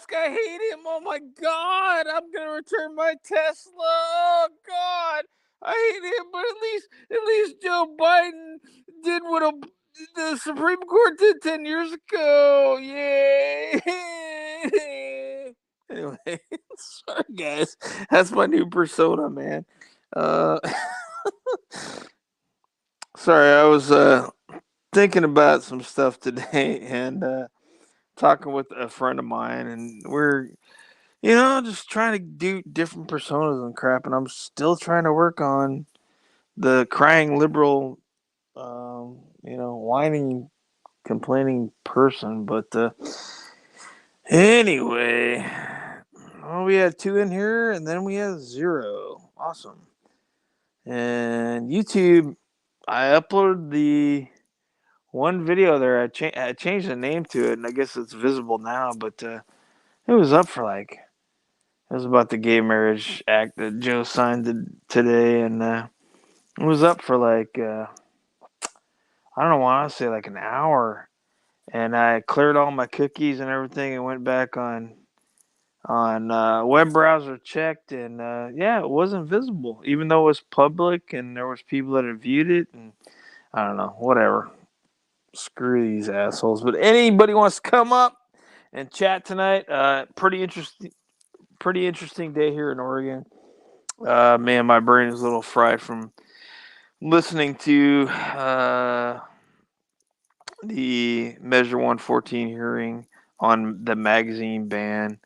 Musk. I hate him. Oh my God. I'm gonna return my Tesla. Oh God. I hate him, but at least Joe Biden did what the Supreme Court did 10 years ago. Yay. Anyway, sorry guys. That's my new persona, man. Uh sorry, I was thinking about some stuff today and talking with a friend of mine, and we're just trying to do different personas and crap, and I'm still trying to work on the crying liberal, whining, complaining person. But anyway, well, we had 2 in here, and then we had 0. Awesome. And YouTube, I uploaded the one video there. I changed the name to it, and I guess it's visible now. But it was up for like, it was about the Gay Marriage Act that Joe signed today, and it was up for like I don't know, I want to say like an hour. And I cleared all my cookies and everything, and went back on web browser, checked, and yeah, it wasn't visible, even though it was public and there was people that had viewed it, and I don't know, whatever. Screw these assholes. But anybody wants to come up and chat tonight? Pretty interesting day here in Oregon. Man, my brain is a little fried from listening to the Measure 114 hearing on the magazine ban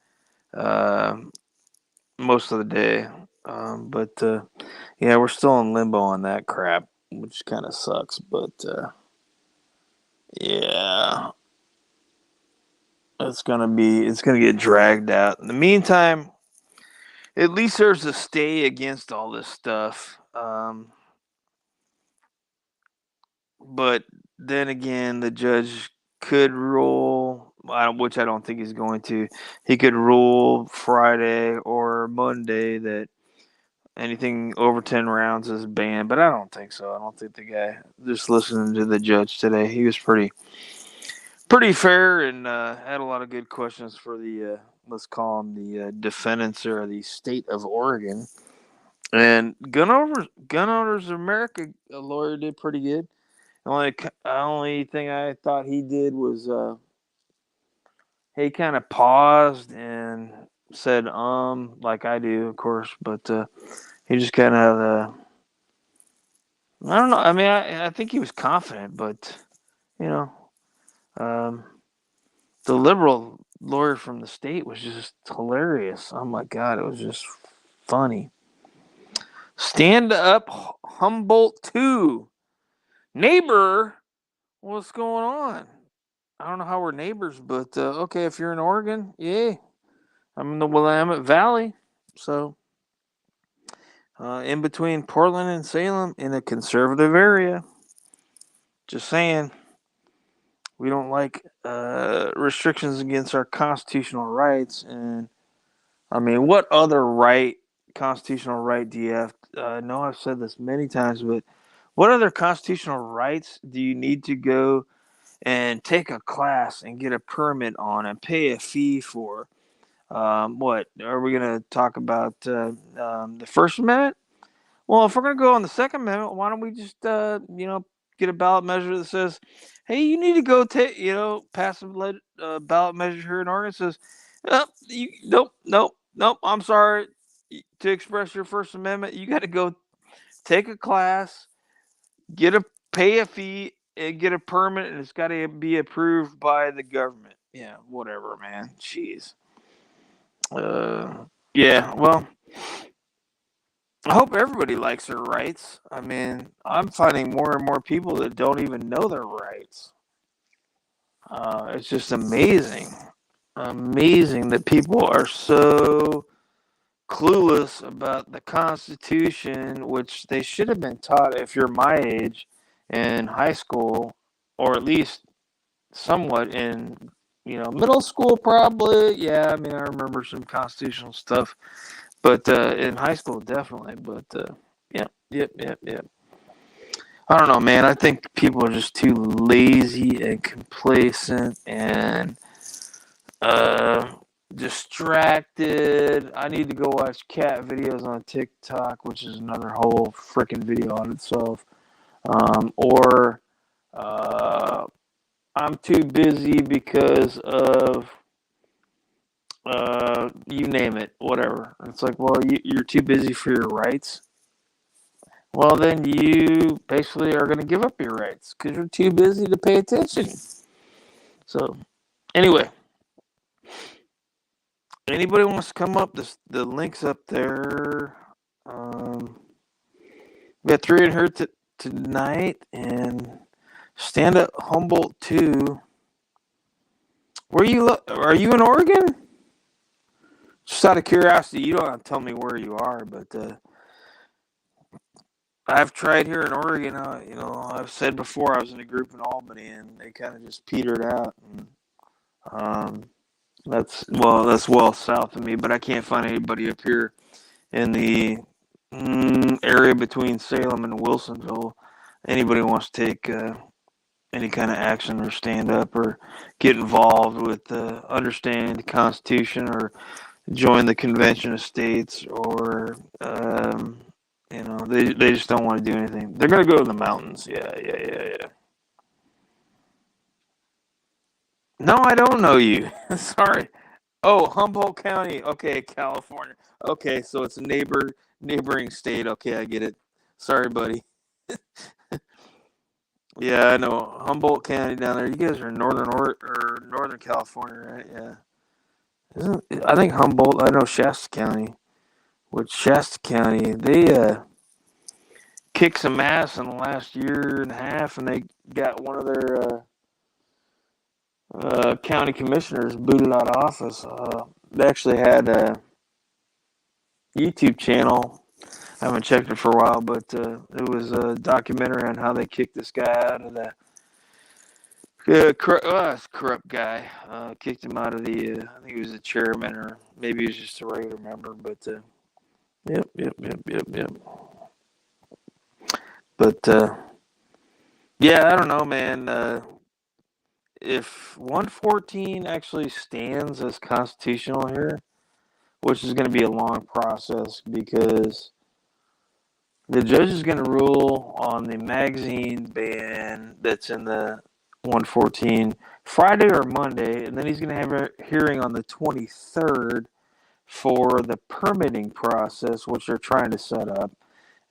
most of the day. But yeah, we're still in limbo on that crap, which kind of sucks. But yeah, it's gonna get dragged out. In the meantime, at least there's a stay against all this stuff. But then again, the judge could rule, which I don't think he's going to. He could rule Friday or Monday that anything over 10 rounds is banned, but I don't think so. I don't think the guy, just listening to the judge today, he was pretty fair, and had a lot of good questions for the let's call them the defendants, or the state of Oregon. And Gun Owners America, a lawyer, did pretty good. The only thing I thought he did was he kind of paused and said like I do, of course, but he just kind of I don't know. I mean, I think he was confident, but you know, um, the liberal lawyer from the state was just hilarious. Oh my God, it was just funny. Stand up, Humboldt 2. Neighbor, what's going on? I don't know how we're neighbors, but okay, if you're in Oregon, yay. I'm in the Willamette Valley, so in between Portland and Salem, in a conservative area. Just saying, we don't like restrictions against our constitutional rights. And I mean, what other constitutional right do you have? I know I've said this many times, but what other constitutional rights do you need to go and take a class and get a permit on and pay a fee for? What are we going to talk about? The First Amendment? Well, if we're going to go on the Second Amendment, why don't we just, get a ballot measure that says, hey, you need to go pass a ballot measure here in Oregon that says, nope, I'm sorry. To express your First Amendment, you got to go take a class, pay a fee, and get a permit, and it's got to be approved by the government. Yeah, whatever, man. Jeez. Yeah, well, I hope everybody likes their rights. I mean, I'm finding more and more people that don't even know their rights. It's just amazing. Amazing that people are so clueless about the Constitution, which they should have been taught if you're my age in high school, or at least somewhat in middle school, probably. Yeah, I mean, I remember some constitutional stuff, but in high school, definitely. But yep. I don't know, man. I think people are just too lazy and complacent, and distracted. I need to go watch cat videos on TikTok, which is another whole freaking video on itself. Or I'm too busy because of you name it, whatever. It's like, well, you're too busy for your rights. Well, then you basically are going to give up your rights because you're too busy to pay attention. So, anyway, anybody wants to come up, the link's up there. We got 3 in here tonight, and stand up Humboldt 2. Are you in Oregon? Just out of curiosity, you don't have to tell me where you are, but I've tried here in Oregon. I've said before I was in a group in Albany, and they kind of just petered out. And, that's well south of me, but I can't find anybody up here in the area between Salem and Wilsonville. Anybody wants to take any kind of action or stand up or get involved with understanding the Constitution or join the Convention of States or they just don't want to do anything. They're going to go to the mountains. Yeah. No, I don't know you. Sorry. Oh, Humboldt County. Okay, California. Okay, so it's a neighboring state. Okay, I get it. Sorry, buddy. Yeah, I know Humboldt County down there. You guys are in Northern California, right? Yeah. I think Humboldt. I know Shasta County. Which Shasta County, they kicked some ass in the last year and a half, and they got one of their county commissioners booted out of office. They actually had a YouTube channel. I haven't checked it for a while, but it was a documentary on how they kicked this guy out of the corrupt guy. Kicked him out of the, I think he was the chairman, or maybe he was just a regular member, but yep. But yeah, I don't know, man. If 114 actually stands as constitutional here, which is going to be a long process because the judge is going to rule on the magazine ban that's in the 114 Friday or Monday, and then he's going to have a hearing on the 23rd for the permitting process, which they're trying to set up.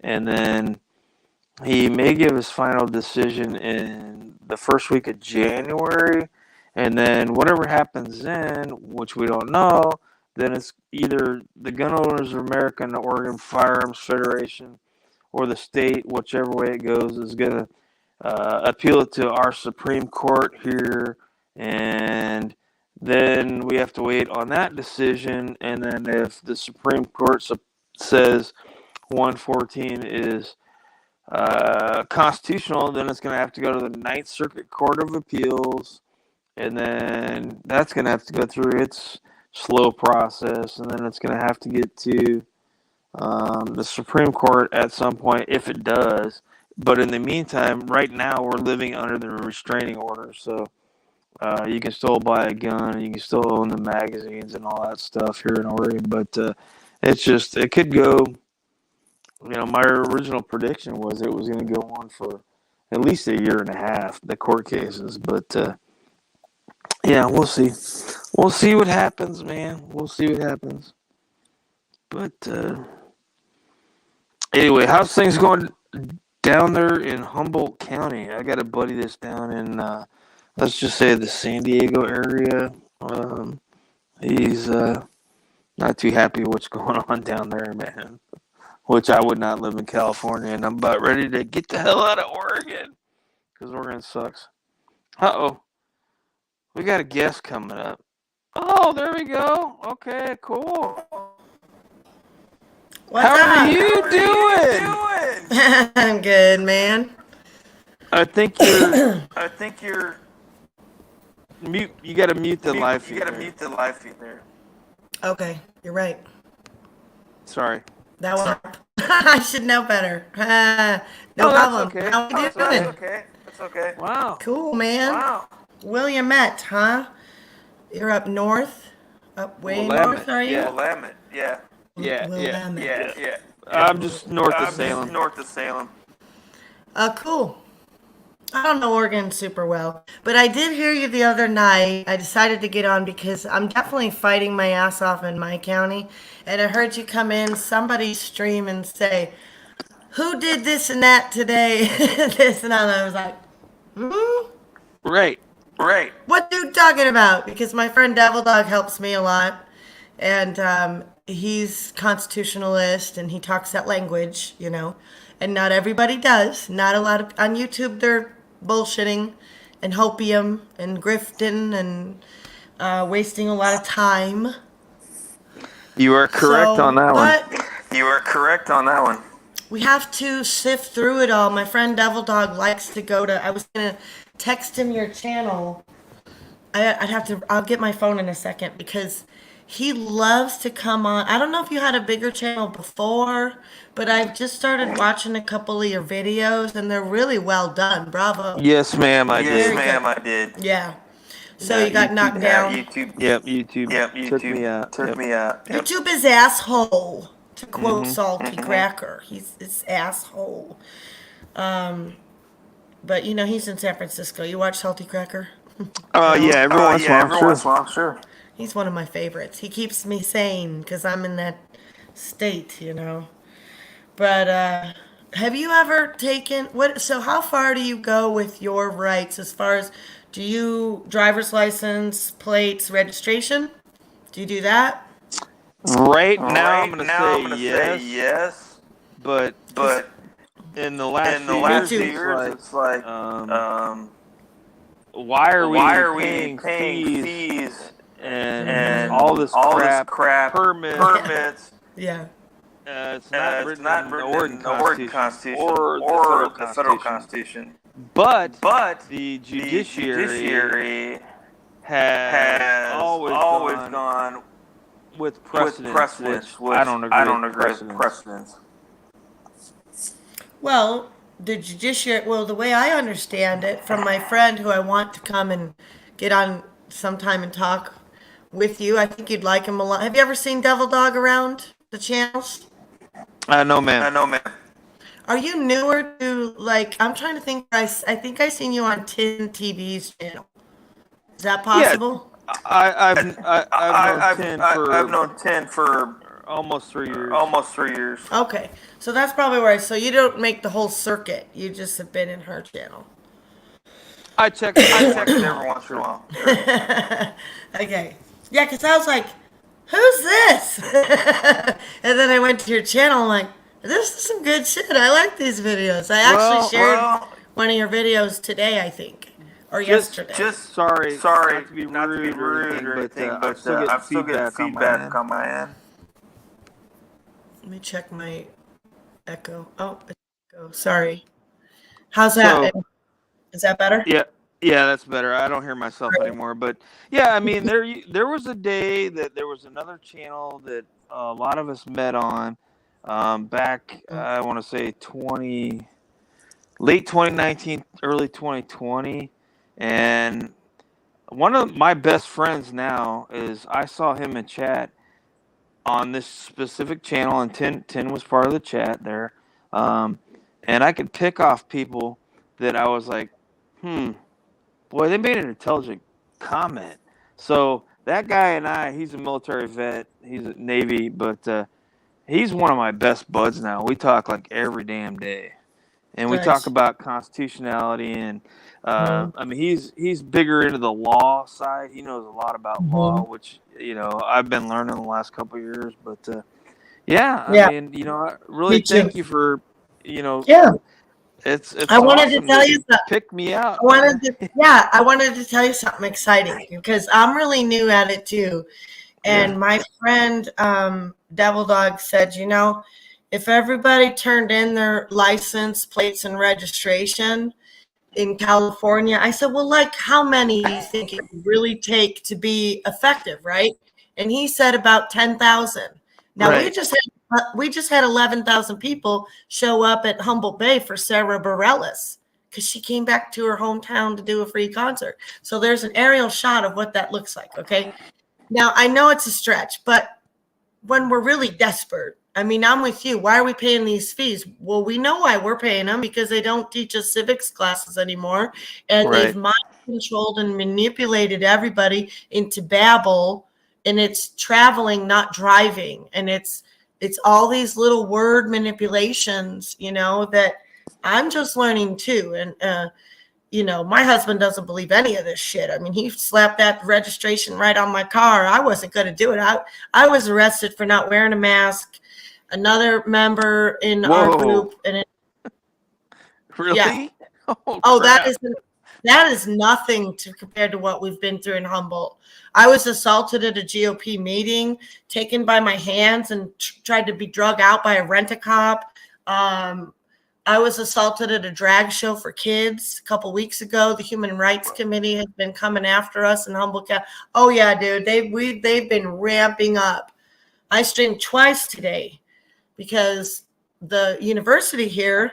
And then he may give his final decision in the first week of January. And then whatever happens then, which we don't know, then it's either the Gun Owners of America and the Oregon Firearms Federation or the state, whichever way it goes, is going to appeal it to our Supreme Court here. And then we have to wait on that decision. And then if the Supreme Court says 114 is constitutional, then it's going to have to go to the Ninth Circuit Court of Appeals, and then that's going to have to go through its slow process, and then it's going to have to get to the Supreme Court at some point if it does. But in the meantime, right now we're living under the restraining order, so you can still buy a gun, you can still own the magazines and all that stuff here in Oregon, but it could go. My original prediction was it was going to go on for at least a year and a half, the court cases. But, yeah, we'll see. We'll see what happens, man. We'll see what happens. But, anyway, how's things going down there in Humboldt County? I got a buddy that's down in, let's just say, the San Diego area. He's not too happy what's going on down there, man. Which I would not live in California, and I'm about ready to get the hell out of Oregon because Oregon sucks. Uh-oh. We got a guest coming up. Oh, there we go. Okay, cool. What's up? How are you doing? I'm good, man. I think you're mute. You got to mute the live feed. There. Okay, you're right. Sorry. That was I should know better. No problem. Okay. How you doing? That's okay. Wow. Cool, man. Wow. Williamette, huh? You're up north. Up way north, are you? Yeah. Willamette, yeah. Willamette. Yeah. I'm just north of I'm just Salem. north of Salem. Cool. I don't know Oregon super well, but I did hear you the other night. I decided to get on because I'm definitely fighting my ass off in my county, and I heard you come in, somebody stream and say, "Who did this and that today?" This and that. And I was like, "Hmm, Right. Right. what you talking about?" Because my friend Devil Dog helps me a lot, and he's constitutionalist and he talks that language, and not everybody does. Not a lot of on YouTube. They're bullshitting and hopium and grifting and wasting a lot of time. You are correct on that one. But You are correct on that one. we have to sift through it all. My friend Devil Dog likes to go to. I was gonna text him your channel. I'd have to. I'll get my phone in a second because he loves to come on. I don't know if you had a bigger channel before, but I've just started watching a couple of your videos and they're really well done. Bravo. Yes, ma'am. I Yes, did. ma'am, I did. Yeah. So Yeah, you got YouTube- knocked Yeah, down. YouTube. Yep. YouTube. Yep, Took YouTube me out. Took Yep. me out. Yep. YouTube is asshole. To quote Mm-hmm. Salty Cracker, he's asshole. But he's in San Francisco. You watch Salty Cracker? Yeah. Every once in a while, every sure. once in a while, sure. He's one of my favorites. He keeps me sane because I'm in that state, But have you ever taken what? So how far do you go with your rights as far as do you driver's license, plates, registration? Do you do that? Right now, I'm Right gonna now, say I'm gonna yes, say yes, but but in the last in the few last years, few years, it's like, why are we why are we paying paying fees fees and and all this crap, permits? Yeah. it's not It's written not in the written Oregon in the Oregon Constitution Constitution or the Federal Federal Constitution. Constitution. But But the the judiciary judiciary has always gone gone with with precedence, precedence, which I don't agree with with precedence. Well, the judiciary, well, the way I understand it from my friend who I want to come and get on sometime and talk with you, I think you'd like him a lot. Have you ever seen Devil Dog around the channels? No, I ma'am. know, man. Are you newer to, I'm trying to think, I think I seen you on Tin TV's channel. Is that possible? I've known Tim for I've known 10 for almost 3 years. almost 3 years. Okay, so that's probably where so you don't make the whole circuit. You just have been in her channel. I check Every once in a while. Okay. Yeah, because I was like, who's this? And then I went to your channel. I'm like, this is some good shit. I like these videos. I actually shared one of your videos today, I think, or yesterday. Just sorry, not to be not to be rude rude or anything, but but I'm still getting feedback on my end. Let me check my echo. Oh, it's echo. Sorry. How's that? So- Is that better? Yeah, that's better. I don't hear myself anymore. But yeah, I mean, there was a day that there was another channel that a lot of us met on back. I want to say late 2019, early 2020, and one of my best friends now is I saw him in chat on this specific channel, and Tin was part of the chat there, and I could pick off people that I was like, boy, they made an intelligent comment. So that guy and he's a military vet. He's a Navy, but he's one of my best buds now. We talk like every damn day. And we Nice. talk about constitutionality and I mean he's bigger into the law side. He knows a lot about law, which I've been learning the last couple of years. But I mean, I really thank you for Yeah. It's I wanted to awesome tell that you something. pick me out. I wanted to tell you something exciting because I'm really new at it too. And my friend Devil Dog said, if everybody turned in their license plates and registration in California, I said, well, how many do you think it would really take to be effective, right? And he said about 10,000. Now Right. we just had 11,000 people show up at Humboldt Bay for Sarah Bareilles because she came back to her hometown to do a free concert. So there's an aerial shot of what that looks like. Okay. Now, I know it's a stretch, but when we're really desperate, I mean, I'm with you. Why are we paying these fees? Well, we know why we're paying them, because they don't teach us civics classes anymore. And they've Right. mind controlled and manipulated everybody into babble. And it's traveling, not driving. And it's all these little word manipulations, that I'm just learning too. And my husband doesn't believe any of this shit. I mean, he slapped that registration right on my car. I wasn't going to do it. I was arrested for not wearing a mask. Another member in our Whoa. group, and Really? yeah. Oh, that crap. is nothing compared to what we've been through in Humboldt. I was assaulted at a GOP meeting, taken by my hands, and tried to be drug out by a rent-a-cop. I was assaulted at a drag show for kids a couple weeks ago. The Human Rights Committee has been coming after us in Humboldt County. Oh yeah, dude, they've been ramping up. I streamed twice today because the university here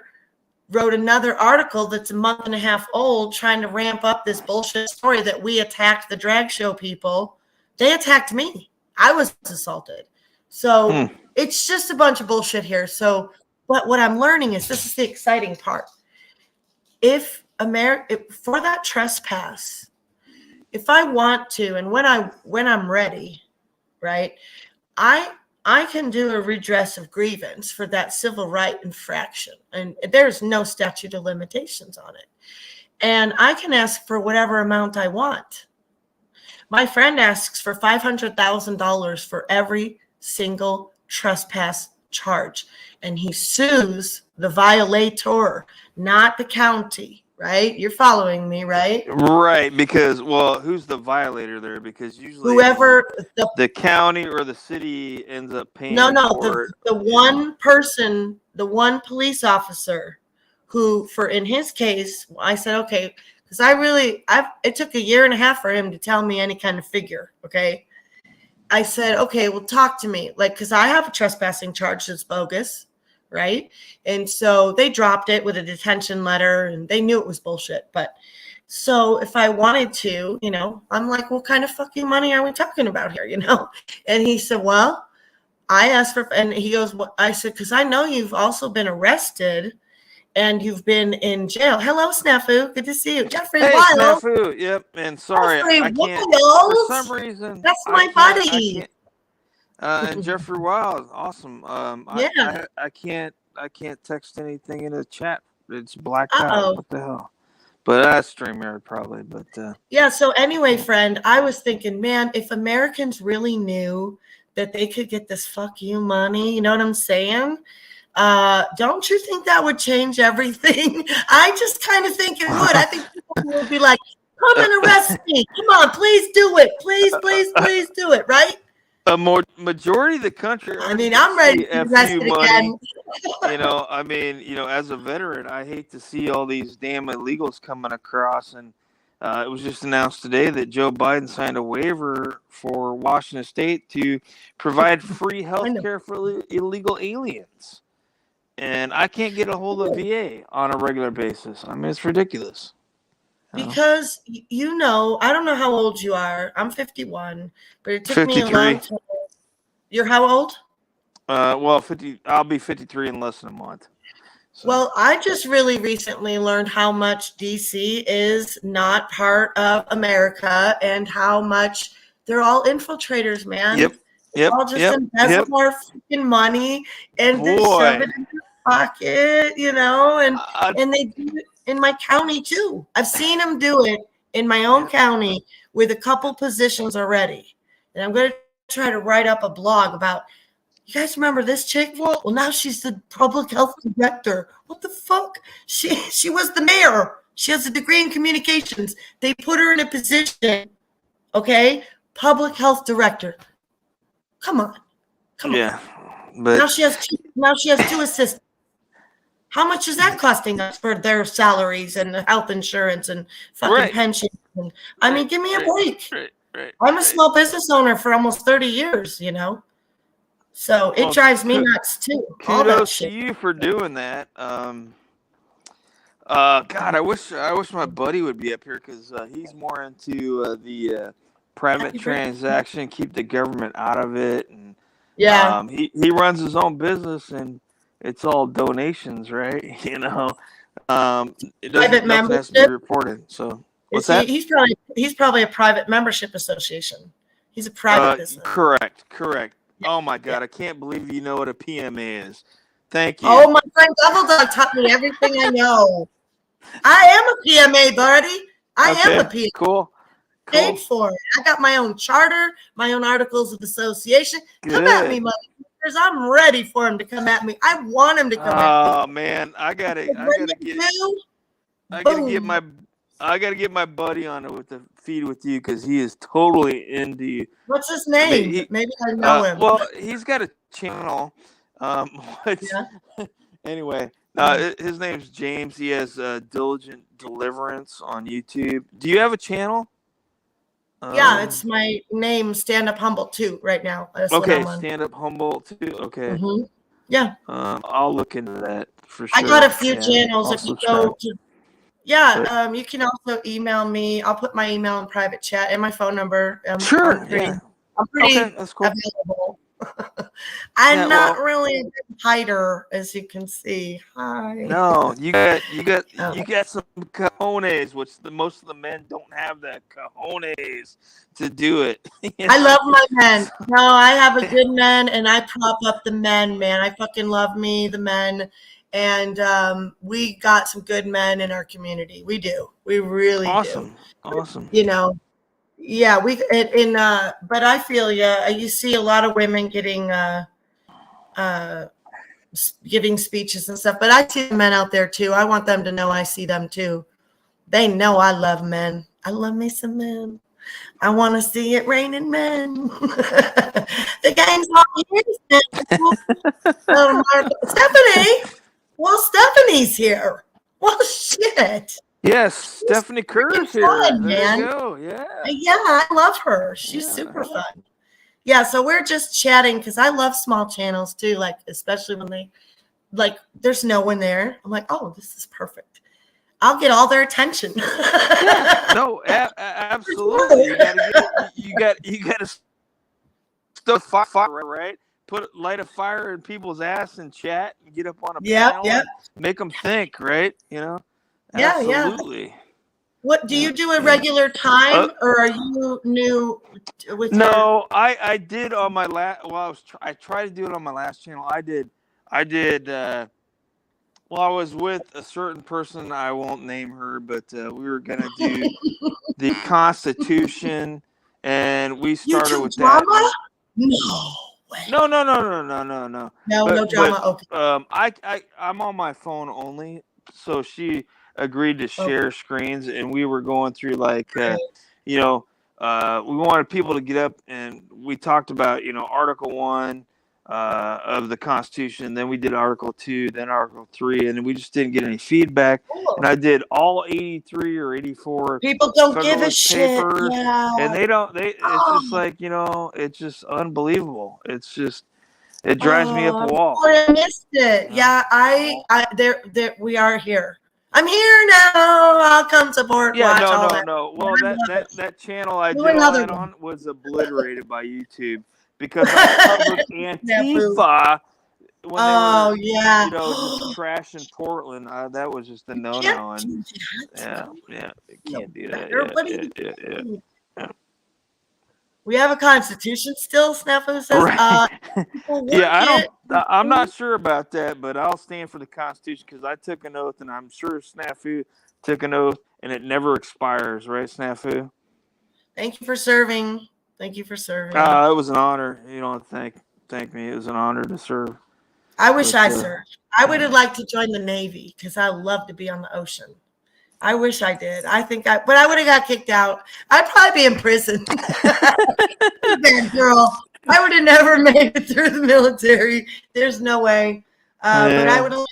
wrote another article that's a month and a half old, trying to ramp up this bullshit story that we attacked the drag show people. They attacked me. I was assaulted. So it's just a bunch of bullshit here. So, but what I'm learning is, this is the exciting part. If for that trespass, if I want to, and when I'm ready, right, I can do a redress of grievance for that civil right infraction, and there's no statute of limitations on it. And I can ask for whatever amount I want. My friend asks for $500,000 for every single trespass charge, and he sues the violator, not the county. Right? You're following me, right? Right, because, well, who's the violator there? Because usually Whoever the county or the city ends up paying for it. the one person, the one police officer who, in his case, I said, okay, because it took 1.5 years for him to tell me any kind of figure. Okay. I said, okay, well, talk to me. Because I have a trespassing charge that's bogus. Right. And so they dropped it with a detention letter, and they knew it was bullshit. But so if I wanted to, I'm like, what kind of fucking money are we talking about here? And he said, well, I asked for, and he goes, well, I said, because I know you've also been arrested and you've been in jail. Hello, Snafu. Good to see you. Jeffrey Wild. Snafu. Yep. And sorry, Jeffrey I can't, Wild. for some reason. That's my buddy. And Jeffrey Wild, awesome. Yeah. I can't text anything in the chat. It's blacked out. What the hell? But that's StreamYard probably. But yeah. So anyway, friend, I was thinking, man, if Americans really knew that they could get this fuck you money, you know what I'm saying? Don't you think that would change everything? I just kind of think it would. I think people would be like, come and arrest me. Come on, please do it. Please, please, please do it. Right? A majority of the country. I mean, I'm ready to be arrested again. As a veteran, I hate to see all these damn illegals coming across. And it was just announced today that Joe Biden signed a waiver for Washington State to provide free health care for illegal aliens. And I can't get a hold of VA on a regular basis. I mean, it's ridiculous. Because, I don't know how old you are. I'm 51, but it took 53. Me a long time. You're how old? I'll be 53 in less than a month. So. Well, I just really recently learned how much DC is not part of America, and how much they're all infiltrators, man. Yep. They're all just embezzle our freaking money and then shove it in their pocket, and they do it in my county too. I've seen them do it in my own county with a couple positions already. And I'm going to try to write up a blog about, you guys remember this chick? Well, now she's the public health director. What the fuck? She was the mayor. She has a degree in communications. They put her in a position, okay? Public health director. Come on. Yeah. But now she has two assistants. How much is that costing us for their salaries and health insurance and fucking pensions? I mean, give me a break. Right, I'm a small business owner for almost 30 years, So it drives me nuts too. Kudos to you for doing that. God, I wish my buddy would be up here, because he's more into the private Happy birthday. transaction, keep the government out of it, and Yeah. he runs his own business, and it's all donations, right? It doesn't Private nothing has to be membership. reported. So Is what's he? that? He's probably a private membership association. He's a private business. Correct. Yeah. Oh my Yeah. God, I can't believe you know what a PMA is. Thank you. Oh, my friend Double Dog taught me everything I know. I am a PMA, buddy. I am a Okay, PMA. cool, Paid cool, for it. I got my own charter, my own articles of association. Come at me, good. motherfuckers. I'm ready for him to come at me. I want him to come at me. Oh man, I When gotta you get do, I gotta get boom. my I gotta get my buddy on it with the feed with you because he is totally into you. What's his I mean, name? Maybe I know him. well, he's got a channel. Which Yeah. anyway, Oh. his name's James. He has Diligent Deliverance on YouTube. Do you have a channel? Yeah, it's my name, Stand Up Humble, too, right now. That's what Okay, I'm on. Stand Up Humble too. Okay, Yeah. I'll look into that for I got sure. a few Yeah, channels. I'll If you subscribe. go to, yeah, But you can also email me. I'll put my email in private chat and my phone number. I'm sure, pretty, yeah, I'm okay, pretty that's cool. available. Yeah, I'm not well, really a big hider, as you can see. Hi. no, Oh. you got some cojones, which most of the men don't have the cojones to do it. I love my men. No, I have a good men, and I prop up the men, man. I fucking love me, the men, and we got some good men in our community. We do. We really do. Awesome. You know, yeah. But I feel you see a lot of women uh, giving speeches and stuff. But I see the men out there too. I want them to know I see them too. They know I love men. I love me some men. I want to see it raining men. The game's all here. Stephanie. Well, Stephanie's here. Well, shit. Yes, She's Stephanie freaking Kerr's here. fun, There you man. go. Yeah, Yeah, I love her. She's super yeah. fun. Yeah, so we're just chatting because I love small channels too, like especially when there's no one there. I'm like, oh, this is perfect. I'll get all their attention. Yeah, no, absolutely. You got to stoke fire, right? Light a fire in people's ass and chat and get up on a Yep, panel yep. and make them think, right? Yeah, yeah. Absolutely. What do Yeah, you do a yeah. regular time, or are you new with your? No, I did on my last. Well, I tried to do it on my last channel. I did. Well, I was with a certain person. I won't name her, but we were gonna do the Constitution, and we You started do with that. drama? No way. No. No, no But drama. Okay. I'm on my phone only, so she agreed to Okay. share screens, and we were going through you know, we wanted people to get up, and we talked about Article 1 of the Constitution, then we did Article 2, then Article 3, and we just didn't get any feedback. Cool. And I did all 83 or 84 People don't give a Federalist shit. Papers, Yeah. and they don't. It's just Oh, it's just unbelievable. It drives me up a wall. I missed it. Yeah, there we are here. I'm here now. I'll come support. Yeah, Watch all that. no. Well, that channel I Do did all another that one. on was obliterated by YouTube because I covered Antifa when Oh they were, yeah. just trashing Portland. That was just a You no-no. can't And do that. you No can't do that. better. What are you Yeah. doing? We have a constitution still, Snafu says. Right. People Yeah, work it. I'm not sure about that, but I'll stand for the Constitution because I took an oath, and I'm sure Snafu took an oath, and it never expires, right, Snafu? Thank you for serving. Thank you for serving. It was an honor. You don't thank me. It was an honor to serve. I wish I served. I would have liked to join the Navy because I love to be on the ocean. I wish I did. But I would have got kicked out. I'd probably be in prison. Bad girl. I would have never made it through the military. There's no way. But I would have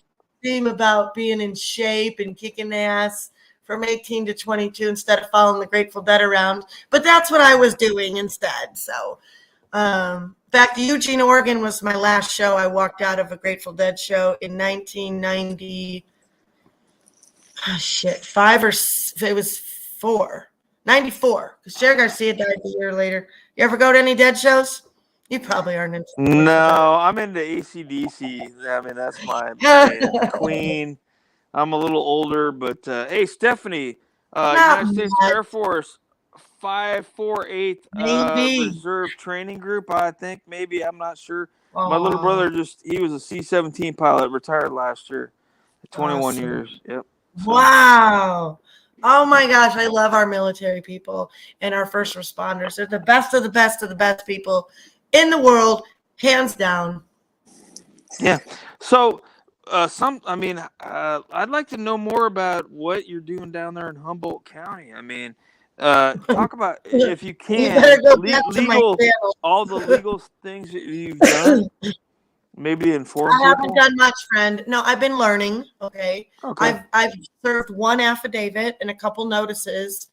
dreamed about being in shape and kicking ass from 18 to 22 instead of following the Grateful Dead around. But that's what I was doing instead. So, back to Eugene, Oregon was my last show. I walked out of a Grateful Dead show in 1990. Oh, shit, it was 4. 94. Because Jerry Garcia died a year later. You ever go to any Dead shows? You probably aren't into No, I'm into AC/DC. I mean, that's my Queen. I'm a little older, but hey, Stephanie, Not United States much, Air Force 548 maybe. Reserve Training Group. I think maybe I'm not sure. My little Oh, brother he was a C-17 pilot, retired last year, 21 awesome. years. Yep. So Wow. Oh my gosh, I love our military people and our first responders. They're the best of the best of the best people in the world, hands down. yeah. So I'd like to know more about what you're doing down there in Humboldt County. I mean, talk about if you You better can go back to my all the legal things that you've done. channel. Maybe inform I haven't people. done much, friend. No, I've been learning. Okay, Okay. I've served one affidavit and a couple notices.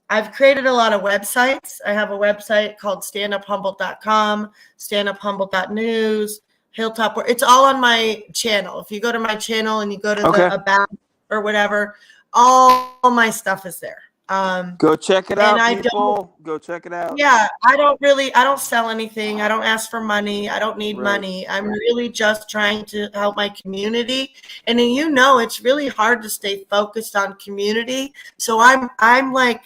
I've created a lot of websites. I have a website called standuphumboldt.com, standuphumboldt.news, Hilltop. It's all on my channel. If you go to my channel and you go to Okay. the about or whatever, all my stuff is there. Go check it And out, I don't. people. Go check it out. Yeah, I don't sell anything. I don't ask for money. I don't need Right. money. I'm really just trying to help my community. And then, you know, it's really hard to stay focused on community. So I'm like,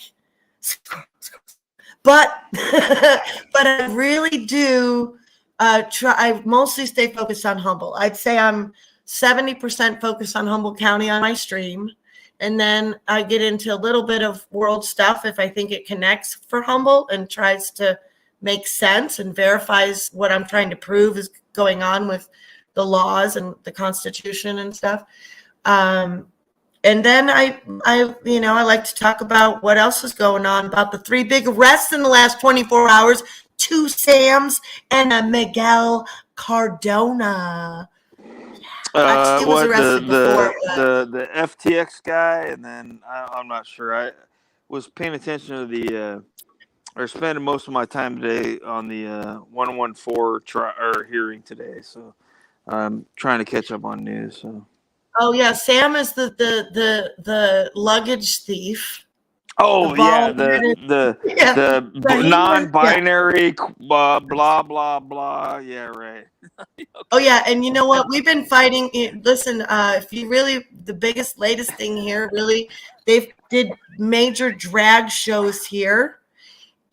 but but I really do try. I mostly stay focused on Humboldt. I'd say I'm 70% focused on Humboldt County on my stream. And then I get into a little bit of world stuff if I think it connects for Humboldt and tries to make sense and verifies what I'm trying to prove is going on with the laws and the Constitution and stuff. And then I like to talk about what else is going on, about the 3 big arrests in the last 24 hours, 2 Sams and a Miguel Cardona. He was What arrested before. the FTX guy, and then I'm not sure. I was paying attention to the or spending most of my time today on the 114 hearing today, so I'm trying to catch up on news. So. Oh yeah, Sam is the luggage thief. Oh yeah, Yeah. the But he was, yeah. non-binary blah blah blah. Yeah, right. Oh yeah, and you know what? We've been fighting. Listen, if you really, the biggest, latest thing here, really, they've did major drag shows here,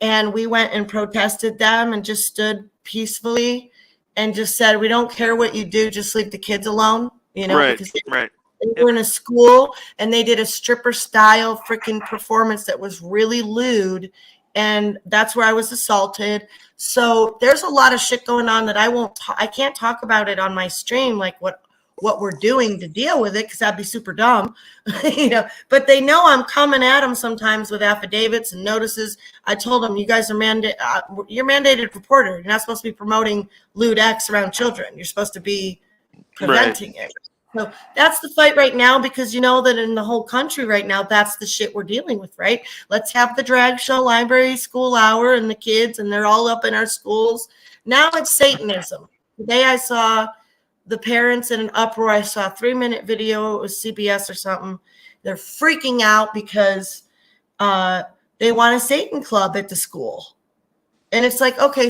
and we went and protested them and just stood peacefully and just said, we don't care what you do, just leave the kids alone. You know, Right, because right. they were in a school and they did a stripper style freaking performance that was really lewd. And that's where I was assaulted. So there's a lot of shit going on that I can't talk about it on my stream, like what we're doing to deal with it, because that'd be super dumb. But they know I'm coming at them sometimes with affidavits and notices. I told them, you guys are you're mandated reporter. You're not supposed to be promoting lewd acts around children. You're supposed to be preventing it. So that's the fight right now, because you know that in the whole country right now, that's the shit we're dealing with, right? Let's have the drag show, library, school hour, and the kids, and they're all up in our schools. Now it's Satanism. Today I saw the parents in an uproar. I saw a 3-minute video. It was CBS or something. They're freaking out because they want a Satan club at the school. And it's like, okay,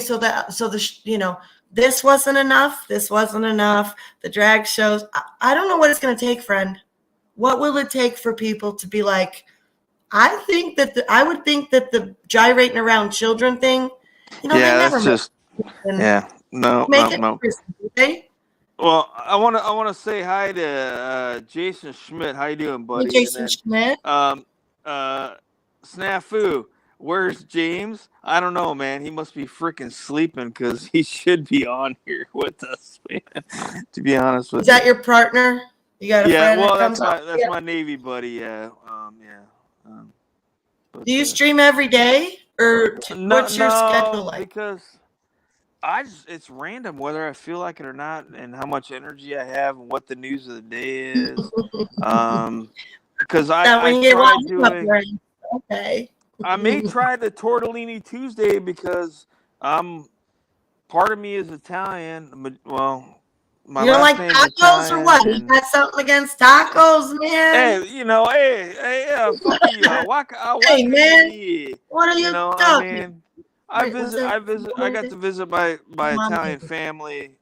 this wasn't enough. This wasn't enough. The drag shows. I don't know what it's going to take, friend. What will it take for people to be like, I would think that the gyrating around children thing, Yeah, they that's never just no. make it. Okay? Well, I want to say hi to Jason Schmidt. How you doing, buddy? Jason Schmidt. Snafu. Where's James? I don't know, man. He must be freaking sleeping, because he should be on here with us, man. To be honest with you. Is that your partner? You got a friend well, that comes on? that's my Navy buddy. Yeah, Do you stream every day, or what's your schedule like? Because it's random whether I feel like it or not, and how much energy I have, and what the news of the day is. Because I tried doing. Okay. I may try the Tortellini Tuesday, because part of me is Italian. Well, My You don't last like name's tacos or Italian, what? You and got something against tacos, man? hey, fuck you. Hey, Waka man, ye. what are You you know, I talking? mean, Wait, was there I got to visit my Monday? Italian family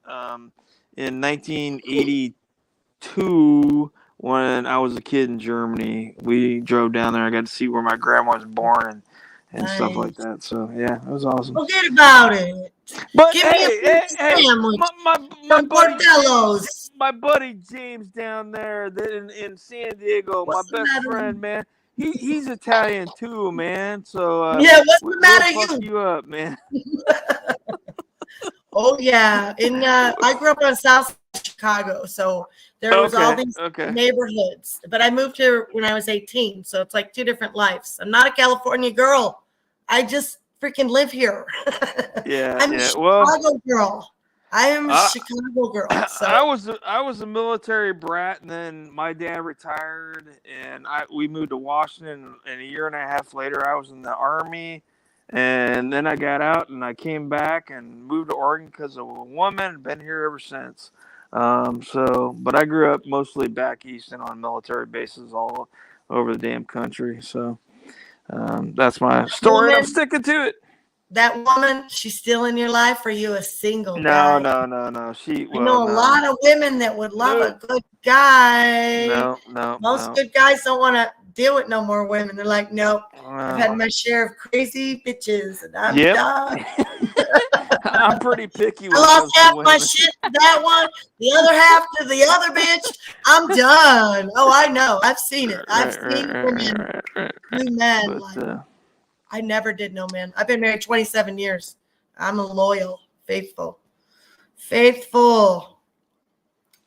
in 1982 when I was a kid in Germany. We drove down there. I got to see where my grandma was born and stuff like Nice. that. So yeah, it was awesome. Forget about it. But Give me a pizza sandwich, my some buddy James, Portellos. my buddy James down there in San Diego, my What's the best matter? friend, man. He's Italian too, man. So Yeah, what's the we'll matter, fuck you? you up, man. Oh yeah, I grew up in South Chicago, so there was all these Okay. neighborhoods. But I moved here when I was 18, so it's like two different lives. I'm not a California girl. I just freaking live here. Yeah, I'm a yeah. Well, Chicago girl. I am a I Chicago girl. So I was a military brat, and then my dad retired, and we moved to Washington. And a year and a half later, I was in the Army, and then I got out, and I came back and moved to Oregon because of a woman. And been here ever since. But I grew up mostly back east and on military bases all over the damn country. So that's my story, and I'm woman, sticking to it. that woman, she's still in your life, or you a single No, guy? no, no, no. I know a No, lot of women that would love nope, a good guy. Most no. good guys don't want to deal with no more women. They're like, nope, I've had my share of crazy bitches and I'm Yep. done. I'm pretty picky I when it comes lost to half my women. shit to that one, the other half to the other bitch. I'm done. Oh, I know. I've seen it. I've seen women do men like, I never did no men. I've been married 27 years. I'm a loyal, faithful.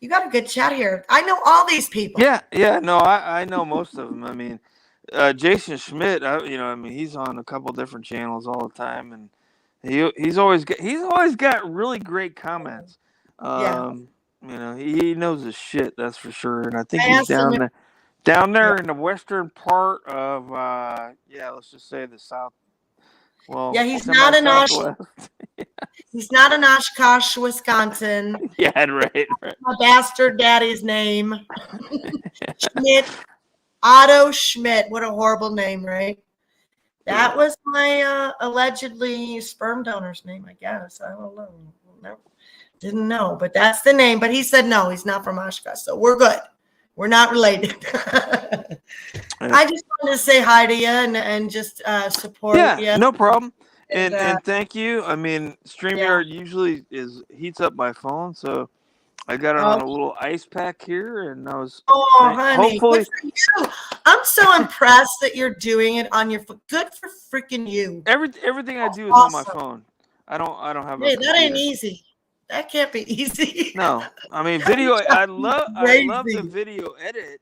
You got a good chat here. I know all these people. Yeah. No, I know most of them. I mean, Jason Schmidt. I mean, he's on a couple different channels all the time, and he's always got really great comments. Yeah. He knows his shit. That's for sure. And I think I he's asked him. down Yeah. there in the western part of let's just say the south. Well, Yeah, he's semi not in southwest. He's not in Oshkosh, Wisconsin. Yeah, right. My bastard daddy's name. Schmidt. Otto Schmidt. What a horrible name, right? That was my allegedly sperm donor's name, I guess. I don't know. No, didn't know, but that's the name. But he said no, he's not from Oshkosh, so we're good. We're not related. I just wanted to say hi to you and just support you. No problem. And, And thank you. I mean, StreamYard usually heats up my phone, so I got it on a little ice pack here, and I was honey, hopefully. good for you. I'm so impressed that you're doing it on your phone. Good for freaking you. Everything I do is on my phone. I don't have a computer. That ain't easy. That can't be easy. No, I mean video. I love the video edit.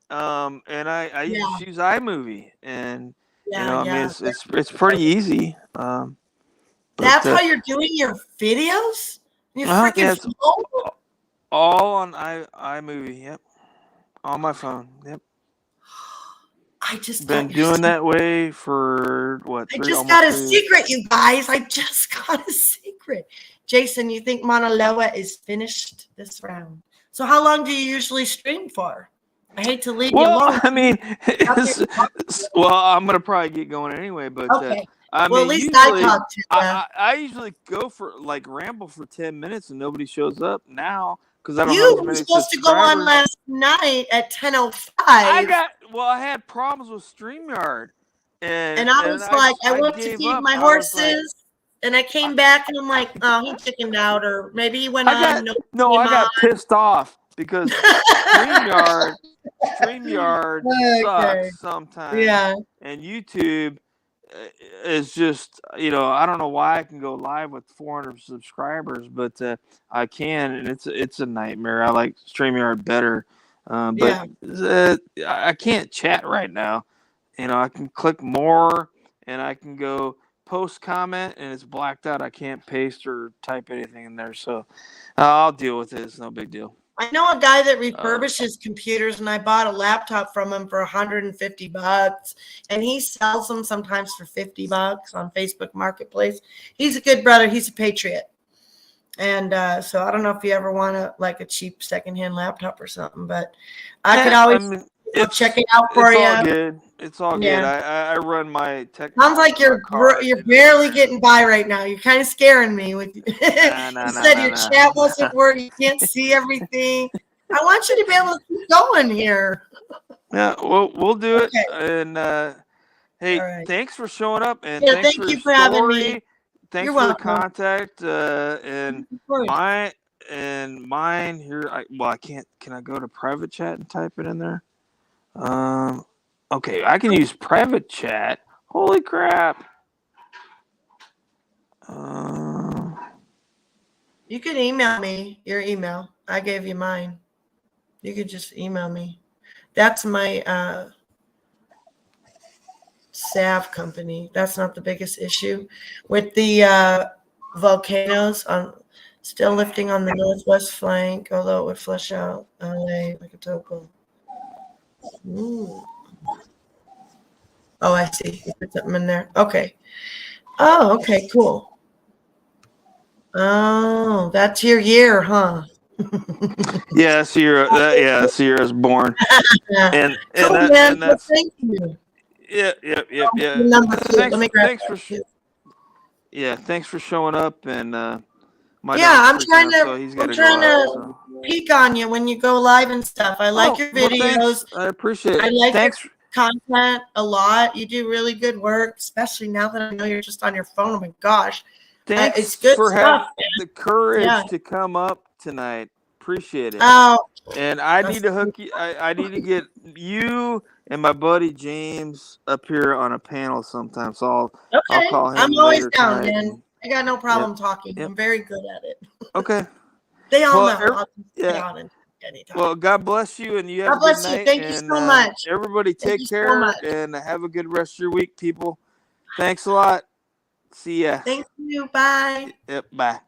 And I use iMovie, and I mean it's pretty easy. That's how you're doing your videos? Your freaking phone? All on iMovie. Yep, on my phone. Yep. I just been doing that way for what? I just got a secret, you guys. I just got a secret. Jason, you think Mauna Loa is finished this round? So how long do you usually stream for? I hate to leave you alone. I mean, I'm gonna probably get going anyway, but okay. I mean, at least usually, I talk to you. I usually go for ramble for 10 minutes and nobody shows up now because I don't you have as many supposed to go on last night at 10:05. I had problems with StreamYard, and I was I went to feed my horses. And I came back and I'm like, oh, he chickened out, or maybe he went on. I got pissed off because StreamYard sucks sometimes. Yeah. And YouTube is just, I don't know why I can go live with 400 subscribers, but I can, and it's a nightmare. I like StreamYard better, but I can't chat right now. I can click more, and I can go post comment, and it's blacked out. I can't paste or type anything in there, so I'll deal with it. It's no big deal. I know a guy that refurbishes computers, and I bought a laptop from him for $150, and he sells them sometimes for $50 on Facebook Marketplace. He's a good brother. He's a patriot. And so I don't know if you ever want a cheap secondhand laptop or something, but I could always check it out for it's you. all good. It's all good. Yeah. I run my tech. Sounds like my car. you're barely getting by right now. You're kind of scaring me with you said your chat wasn't working. You can't see everything. I want you to be able to keep going here. Yeah, we'll do it. Okay. And hey, All right. thanks for showing up, and Yeah, thanks thank for you your for having me. story. Thanks You're for the welcome. contact. And Of course. mine here. I can't. Can I go to private chat and type it in there? Okay, I can use private chat. Holy crap! You can email me your email. I gave you mine. You could just email me. That's my salve company. That's not the biggest issue. With the volcanoes still lifting on the northwest flank, although it would flush out LA like a topo. Ooh. Oh, I see. You put something in there. Okay. Oh, okay, cool. Oh, that's your year, huh? Yeah, Sierra's born. Yeah. Cool, man. That's thank you. Yeah. Number two. Let me grab thanks for showing up, and my I'm dog's trying out, to so he's got I'm to trying go out, to peek on you when you go live and stuff. I like your well, videos. thanks. I appreciate it. I like thanks. your content a lot. You do really good work, especially now that I know you're just on your phone. Oh my gosh. Thanks it's good for stuff, having the courage to come up tonight. Appreciate it. Oh, and I need to hook you. I need to get you and my buddy James up here on a panel sometime. So I'll call him. I'm always down, tonight. man. I got no problem talking. Yep. I'm very good at it. Okay. They all know. I'll stay on anytime. Well, God bless you, and you have God bless a good you. night. Thank you so much. Everybody, take care and have a good rest of your week, people. Thanks a lot. See ya. Thank you. Bye. Yep. Bye.